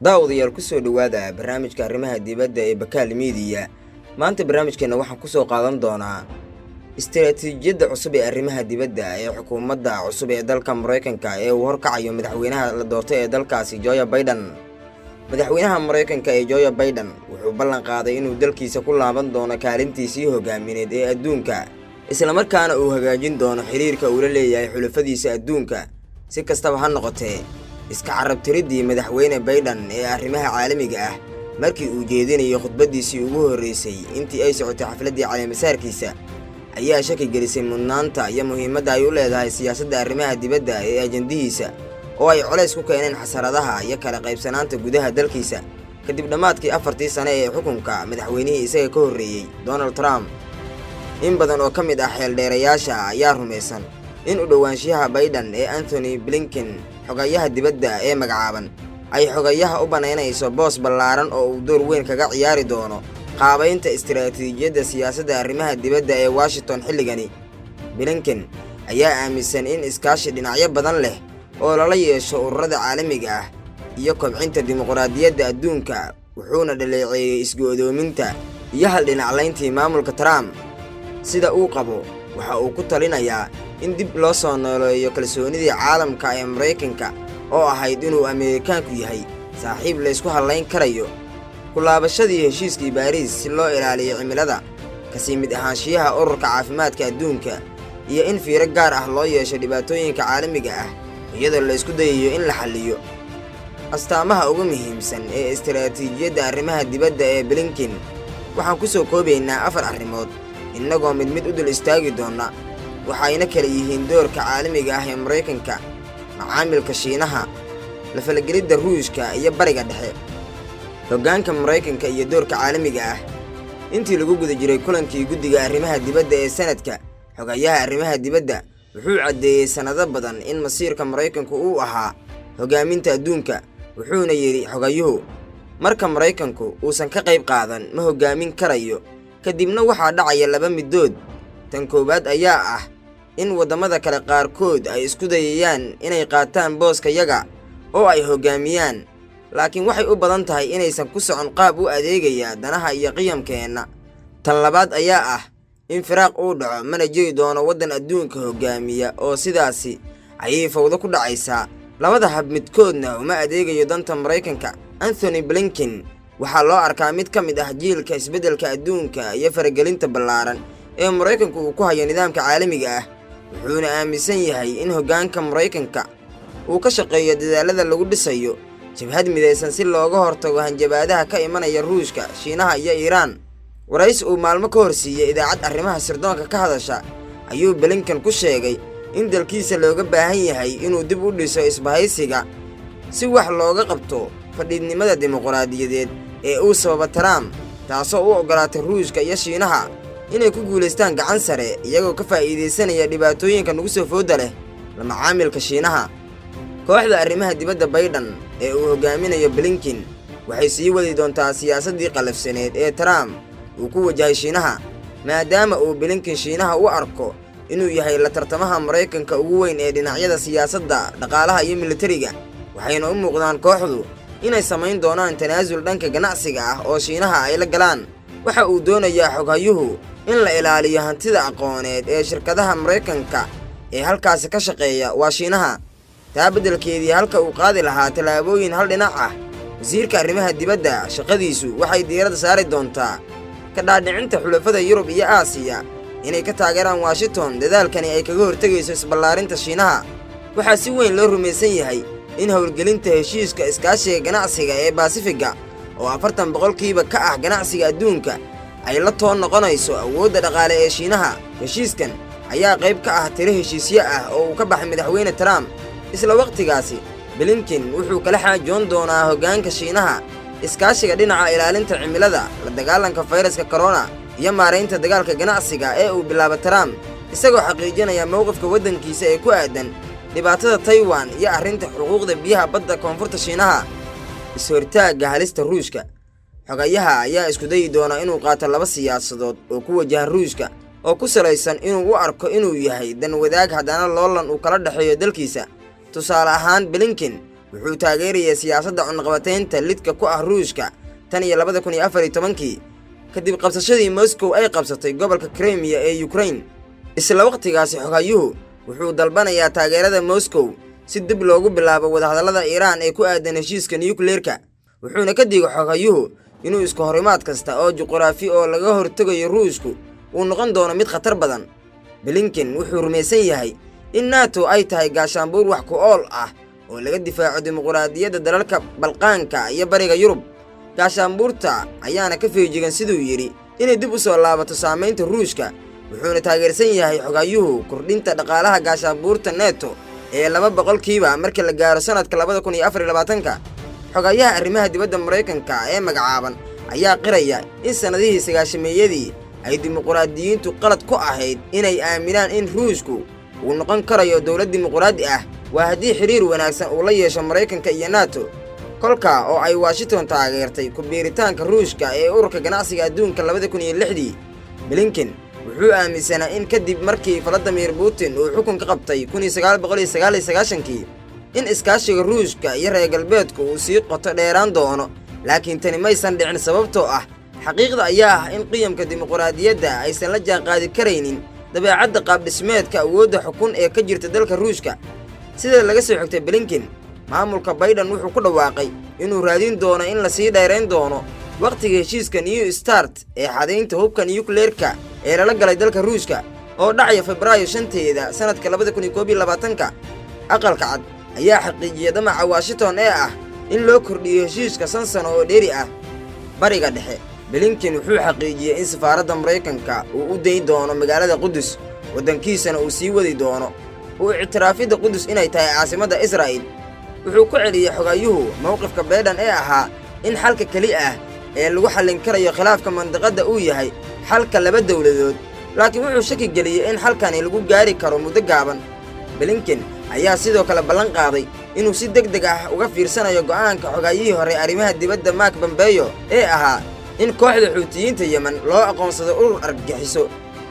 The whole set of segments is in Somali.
daawadayaal ku soo dhawaada barnaamijka arrimaha dibadda ee Bakaal Media. Maanta barnaamijkeena waxaan ku soo qaadan doonaa istiraatiijiyadda cusub ee arrimaha dibadda ee xukuumadda cusub ee dalka Mareykanka ee uu horkacayo madaxweynaha la doortay ee dalkaasi Joe Biden. Madaxweynaha Mareykanka ee Joe Biden wuxuu ballan qaaday inuu dalkiisa ku laaban doono kaalintiisii hogaamineed ee adduunka, isla markaana uu hagaajin doono xiriirka uu la leeyahay xulafadiisa adduunka. Si kastaba ha noqotee, iska carab tiridii madaxweyne Biden ee arrimaha caalamiga ah markii uu jeedinayo khudbadiisii ugu horeysay intii ay socotay xafladii caleemasaarkiisa ayaa shaki gelisay mudnaanta iyo muhiimadda ay u leedahay siyaasadda arrimaha dibadda ee ajandihiisa, oo ay culays ku keeneen xasaradaha iyo kala qaybsanaanta gudaha dalkiisa kadib dhammaadkii 4 sano ee xukunka madaxweynihii isaga ka horreeyay Donald Trump. In badan oo ka mid ah xeeldheerayaasha ayaa rumaysan in u dhowaanshiyaha Biden ee Anthony Blinken xogayaha dibadda ee magacaaban ay xogayaha u banaynayso boos ballaaran oo uu door weyn kaga ciyaari doono qaabaynta istiraatiijiyadda siyaasadda arrimaha dibadda ee Washington xilligani. Blinken ayaa aaminsan in iskaashi dhinacyo badan leh oo lala yeesho ururada caalamiga ah iyo kobcinta dimuqraadiyadda adduunka, wuxuuna dhaleeceeyay isgo'doominta iyo haldhinaclayntii maamulka Trump. Sida uu qabo, waxa uu ku talinayaa in dib loo soo nooleeyo kalsoonidii caalamka ee Mareykanka oo ahayd inuu Ameerikaanku yahay saaxiib la isku halayn karayo. Ku laabashadii heshiiskii Paris si loo ilaaliyo cimilada, kasii mid ahaanshiyaha ururka caafimaadka adduunka, iyo in fiiro gaar ah loo yeesho dhibaatooyinka caalamiga ah iyadoo la isku dayayo in la xalliyo. Astaamaha ugu muhiimsan ee istiraatiijiyadda arrimaha dibadda ee Blinken waxaan ku soo koobaynaa 4 arrimood innagoo mid u dul istaagi doona. waxayna kala yihiin doorka caalamiga ah ee Mareykanka, macaamilka Shiinaha, la falgelidda Ruushka iyo Bariga Dhexe, hoggaanka Mareykanka iyo doorka caalamiga ah. Intii lagu guda jiray kulankii guddiga arrimaha dibadda ee sanadka, xogayaha arrimaha dibadda wuxuu caddeeyay sanado badan in masiirka Mareykanku uu ahaa hoggaaminta adduunka, wuxuuna yidhi xogayuhu, marka Mareykanku uusan ka qayb qaadan ma hoggaamin karayo. Kadibna waxaa dhacaya 2 midood. Tan koowaad ayaa ah in waddamada kale qaarkood ay isku dayayaan inay qaataan booska yaga oo ay hoggaamiyaan, laakiin waxay u badan tahay inaysan ku socon qaab u adeegaya danaha iyo qiyamkeenna. Tan labaad ayaa ah in firaaq uu dhaco, mana jiri doono waddan adduunka hoggaamiya oo sidaasi ayay fawdo ku dhacaysaa. Labada hab midkoodna uma adeegayo danta Mareykanka. Anthony Blinken waxaa loo arkaa mid ka mid ah jiilka isbeddelka adduunka iyo faragelinta ballaaran ee Mareykanku uu ku hayo nidaamka caalamiga ah, wuxuuna aaminsan yahay in hoggaanka Mareykanka uu ka shaqeeyo dadaallada lagu dhisayo jabhad midaysan si looga hortago hanjabaadaha ka imanaya Ruushka, Shiinaha iyo Iiraan. Waraysi uu maalmo ka horsiiyay idaacad arrimaha sirdoonka ka hadasha ayuu Blinken ku sheegay in dalkiisa looga baahan yahay inuu dib u dhiso isbahaysiga si wax looga qabto fadhiidnimada dimuqraadiyadeed ee uu sababa Trump, taasoo u ogolaatay Ruushka iyo Shiinaha inay ku guuleystaan gacan sare iyagoo ka faa'iideysanaya dhibaatooyinka nagu soo fooda leh la macaamilka Shiinaha. Kooxda arrimaha dibadda Biden ee uu hoggaaminayo Blinken waxay sii wadi doontaa siyaasaddii qalafsaneed ee Trump uu ku wajahay Shiinaha, maadaama uu Blinken Shiinaha u arko inuu yahay la tartamaha Mareykanka ugu weyn ee dhinacyada siyaasadda, dhaqaalaha iyo militariga. Waxayna u muuqdaan kooxdu inay samayn doonaan tanaasul dhanka ganacsiga ah oo Shiinaha ay la galaan. Waxa uu doonayaa xoghayuhu in la ilaaliyo hantida aqooneed ee shirkadaha Mareykanka ee halkaasi ka shaqeeya waa Shiinaha. Taa beddelkeedii halka uu qaadi lahaa tallaabooyin hal dhinac ah, wasiirka arrimaha dibadda shaqadiisu waxay diiradda saari doontaa ka dhaadhicinta xulafada Yurub iyo Aasiya inay ka taageeraan Washington dadaalkani ay kaga hortagayso isballaarinta Shiinaha. Waxaa si weyn loo rumaysan yahay in howlgelinta heshiiska iskaashiga ganacsiga ee Basifiga oo 40% ka ah ganacsiga adduunka ay la toon noqonayso awoodda dhaqaale ee Shiinaha. Heshiiskan ayaa qayb ka ah tiro heshiisyo ah oo uu ka baxay madaxweyne Trump. Isla waqtigaasi, Blinken wuxuu kala xaajoon doonaa hoggaanka Shiinaha iskaashiga dhinaca ilaalinta cimilada, la dagaalanka fayraska corona iyo maareynta dagaalka ganacsiga ee uu bilaabo Trump, isagoo xaqiijinaya mowqifka waddankiisa ee ku aadan dhibaatada Taiwan iyo arrinta xuquuqda biyaha badda koonfurta Shiinaha. Is-hortaagga halista Ruushka, xogayaha ayaa isku dayi doona inuu qaato 2 siyaasadood oo ku wajahan Ruushka oo ku salaysan inuu u arko inuu yahay dan wadaag haddana loolan uu kala dhaxeeyo dalkiisa. Tusaale ahaan, Blinken wuxuu taageerayay siyaasadda cunaqabataynta lidka ku ah Ruushka tan iyo 2014 kadib qabsashadii Moscow ay qabsatay gobolka Crimea ee Ukraine. isla waqtigaasi xogaayuhu wuxuu dalbanayaa taageerada Moscow si dib loogu bilaabo wadahadallada Iran ee ku aadan heshiiska nuclear-ka. wuxuuna ka digay xogaayuhu inuu isku horimaad kasta oo juqraafi oo laga hortagayo Ruushku uu noqon doono mid khatar badan. Blinken wuxuu rumaysan yahay in NATO ay tahay gaashaanbuur wax ku ool ah oo laga difaaco dimuqraadiyadda dalalka Balqaanka iyo Bariga Yurub. gaashaanbuurta ayaana ka feejigan siduu yiri inay dib u soo laabato saameynta Ruushka. wuxuuna taageersan yahay xogaayuhu kordhinta dhaqaalaha gaashaanbuurta NATO ee 200% marka la gaaro sanadka 2024. xogayaha arrimaha dibadda Mareykanka ee magacaaban ayaa qiraya in sanadihii sagaashameeyadii ay dimuqraadiyiintu qalad ku ahayd inay aaminaan in Ruushku uu noqon karayo dawlad dimuqraadi ah waa haddii xiriir wanaagsan uu la yeesho Mareykanka iyo NATO. kolka oo ay Washington taageertay ku biiritaanka Ruushka ee ururka ganacsiga adduunka 2006. Blinken wuxuu aaminsanaa in kadib markii Vladimir Putin uu xukunka qabtay 1999 in iskaashiga Ruushka iyo reer galbeedku uu sii qoto dheeraan doono, laakiin tani maysan dhicin sababtoo ah xaqiiqda ayaa ah in qiyamka dimuqraadiyadda aysan la jaanqaadi karaynin dabeecadda qaab dhismeedka awoodda xukun ee ka jirta dalka Ruushka. sida laga soo xigtay Blinken, maamulka Biden wuxuu ku dhawaaqay inuu raadin doono in la sii dheerayn doono waqtiga heshiiska New START ee xadaynta hubka nuclear-ka ee lala galay dalka Ruushka oo dhacaya Febraayo 5 sanadka 2021. aqalka cad ayaa xaqiijiyay damaca Washington ee ah in loo kordhiyo heshiiska 5 sano oo dheeri ah. Bariga Dhexe, Blinken wuxuu xaqiijiyay in safaaradda Mareykanka uu u dayn doono magaalada Qudus, wadankiisana uu sii wadi doono uu ictiraafida Qudus inay tahay caasimadda Israa'iil. wuxuu ku celiyay xogaayuhu mowqifka Biden ee ahaa in xalka kali ah ee lagu xallin karayo khilaafka mandiqadda uu yahay xalka laba dawladood, laakiin wuxuu shaki geliyay in xalkani lagu gaari karo muddo gaaban. Blinken ayaa sidoo kale ballan qaaday inuu si degdeg ah uga fiirsanayo go'aanka xogaayihii hore arrimaha dibadda Mark Pompeo ee ahaa in kooxda Xuutiyiinta Yemen loo aqoonsado urur argagixiso.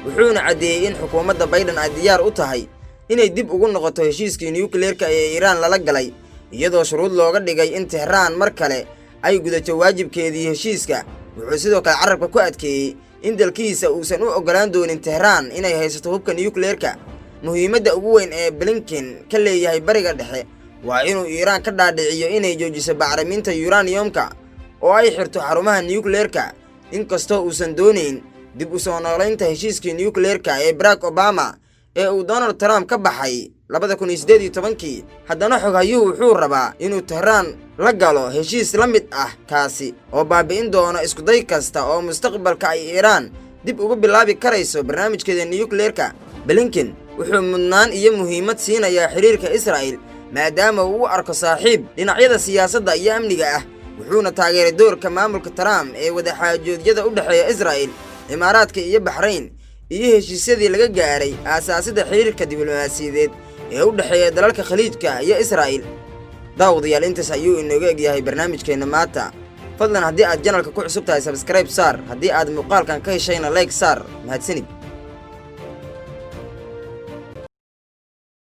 wuxuuna caddeeyay in xukuumadda Biden ay diyaar u tahay inay dib ugu noqoto heshiiskii nuclear-ka ee Iran lala galay, iyadoo shuruud looga dhigay in Tehran mar kale ay gudato waajibkeedii heshiiska. wuxuu sidoo kale carabka ku adkeeyay in dalkiisa uusan u ogolaan doonin Tehran inay haysato hubka nuclear-ka. muhiimadda ugu weyn ee Blinken ka leeyahay Bariga Dhexe waa inuu Iran ka dhaadhiciyo inay joojiso bacriminta uranium-ka oo ay xirto xarumaha nuclear-ka. inkastoo uusan doonayn dib u soo noolaynta heshiiskii nuclear-ka ee Barack Obama ee uu Donald Trump ka baxay 2018, haddana xogaayuhu wuxuu rabaa inuu Tehran la galo heshiis la mid ah kaasi oo baabi'in doono isku day kasta oo mustaqbalka ay Iran dib ugu bilaabi karayso barnaamijkeeda nuclear-ka. Blinken wuxuu mudnaan iyo muhiimad siinayaa xiriirka Israa'iil maadaama uu u arko saaxiib dhinacyada siyaasadda iyo amniga ah. wuxuuna taageeray doorka maamulka Trump ee wadaxaajoodyada u dhexeeya Israa'iil, Imaaraadka iyo Bahrain iyo heshiisyadii laga gaaray aasaasidda xiriirka diblomaasiyadeed ee u dhexeeya dalalka Khaliijka iyo Israa'iil. daawadayaal, intaas ayuu inooga egyahay barnaamijkeena maanta. fadlan haddii aad channelka ku cusub tahay subscribe saar, haddii aad muuqaalkan ka heshayna like saar. mahadsanid.